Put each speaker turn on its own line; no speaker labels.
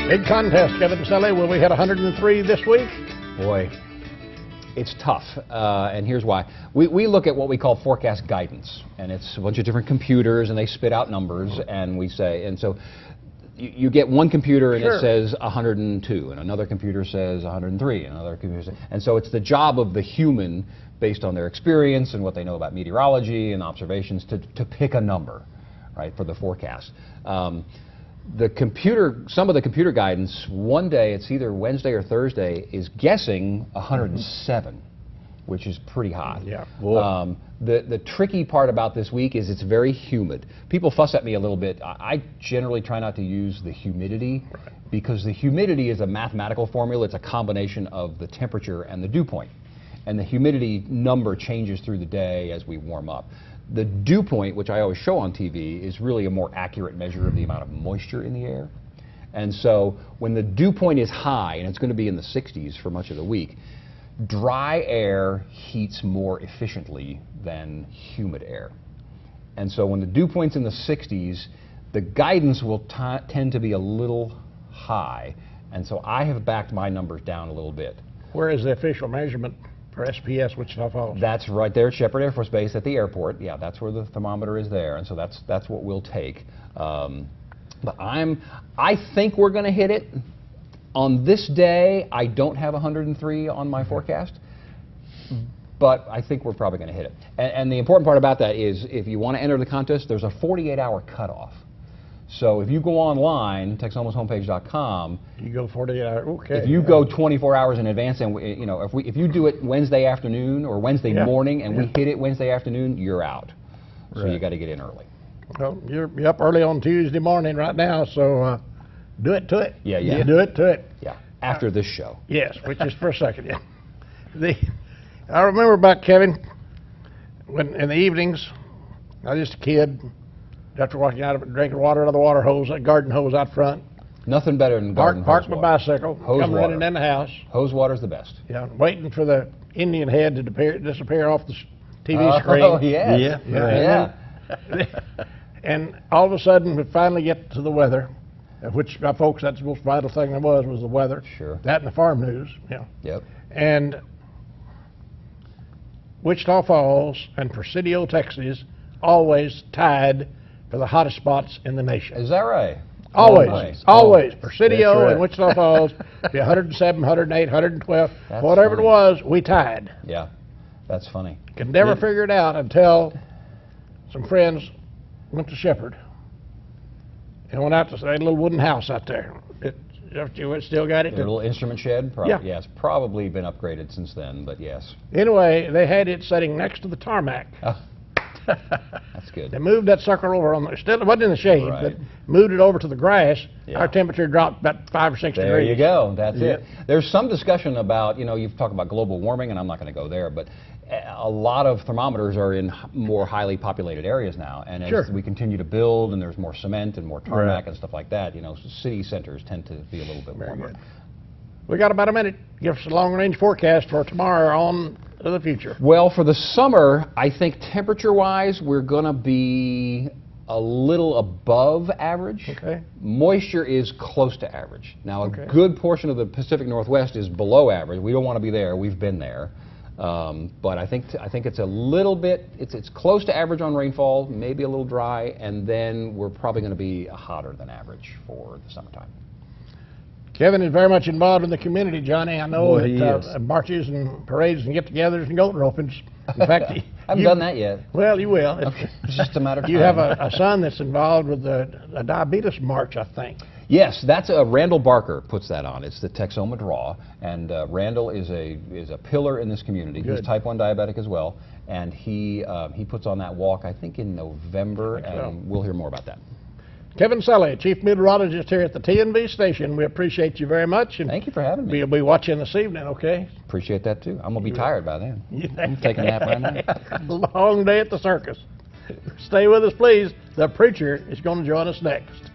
Big contest, Kevin Sully. Will we hit 103 this week?
Boy, it's tough, and here's why. We look at what we call forecast guidance, and it's a bunch of different computers, and they spit out numbers, and we say, and so you get one computer and
Sure.
it says 102, and another computer says 103, and another computer says, and so it's the job of the human, based on their experience and what they know about meteorology and observations, to pick a number, right, for the forecast. Some of the computer guidance, one day, it's either Wednesday or Thursday, is guessing 107, which is pretty high.
Yeah.
The tricky part about this week is it's very humid. People fuss at me a little bit. I generally try not to use the humidity, because the humidity is a mathematical formula. It's a combination of the temperature and the dew point. And the humidity number changes through the day as we warm up. The dew point, which I always show on TV, is really a more accurate measure of the amount of moisture in the air. And so when the dew point is high, and it's going to be in the 60s for much of the week, dry air heats more efficiently than humid air. And so when the dew point's in the 60s, the guidance will tend to be a little high. And so I have backed my numbers down a little bit.
Where is the official measurement for SPS Wichita Falls?
That's right there at Shepherd Air Force Base at the airport. Yeah, that's where the thermometer is there, and so that's what we'll take. But I think we're going to hit it. On this day, I don't have 103 on my forecast, but I think we're probably going to hit it. And the important part about that is, if you want to enter the contest, there's a 48-hour cutoff. So if you go online, Texomashomepage.com,
You go 48 hours. Okay.
if you go 24 hours in advance, and if you do it Wednesday afternoon or Wednesday morning, and we hit it Wednesday afternoon, you're out. So you got to get in early.
Well, you're up early on Tuesday morning right now, so do it to it.
Yeah.
You do it to it.
Yeah. After this show.
Yes, which is for a second. Yeah. I remember about Kevin when in the evenings, I was just a kid. After walking out of drinking water out of the water hose, that garden hose out front.
Nothing better than garden hose
Park my
water.
bicycle,
Hose
come
water.
running in the house.
Hose water's the best.
Yeah, waiting for the Indian head to disappear off the TV screen.
Oh, yes.
Yeah. And all of a sudden, we finally get to the weather, which my folks, that's the most vital thing there was the weather.
Sure.
That and the farm news. Yeah.
Yep.
And Wichita Falls and Presidio, Texas, always tied for the hottest spots in the nation.
Is that right?
Always,
Nice.
always.
Oh,
Presidio
that's right.
and Wichita Falls, be 107, 108, 112,
That's
whatever
funny.
it was, we tied.
Yeah. That's funny.
Could never figure it out until some friends went to Shepherd and went out to a little wooden house out there. You still got it?
The little instrument shed?
Yeah.
Yes. Probably been upgraded since then, but yes.
Anyway, they had it sitting next to the tarmac.
Oh, that's good.
They moved that sucker over on the, still it wasn't in the shade,
Right.
but moved it over to the grass.
Yeah.
Our temperature dropped about 5 or 6
There
degrees.
you go. That's
Yeah.
it. There's some discussion about, you've talked about global warming, and I'm not going to go there, but a lot of thermometers are in more highly populated areas now, and as
Sure.
we continue to build and there's more cement and more tarmac
Right.
and stuff like that, city centers tend to be a little bit warmer.
good. We got about a minute. Give us a long-range forecast for tomorrow on to the future.
Well, for the summer, I think temperature-wise, we're going to be a little above average.
Okay.
Moisture is close to average. Now, a
Okay.
good portion of the Pacific Northwest is below average. We don't want to be there. We've been there. But I think it's a little bit, it's close to average on rainfall, maybe a little dry, and then we're probably going to be hotter than average for the summertime.
Kevin is very much involved in the community, Johnny. I know
Boy, he
that
is.
Marches and parades and get-togethers and goat ropings. In fact,
I haven't done that yet.
Well, you will.
It's just a matter of time.
You have a son that's involved with a diabetes march, I think.
Yes, that's Randall Barker puts that on. It's the Texoma Draw, and Randall is a pillar in this community.
Good.
He's type 1 diabetic as well, and he puts on that walk, I think, in November,
think so.
and we'll hear more about that.
Kevin Sully, Chief Meteorologist here at the TNV station. We appreciate you very much. And
Thank you for having me.
we'll be watching this evening, okay?
Appreciate that too. I'm gonna be tired by then. I'm taking a nap right now.
Long day at the circus. Stay with us, please. The preacher is going to join us next.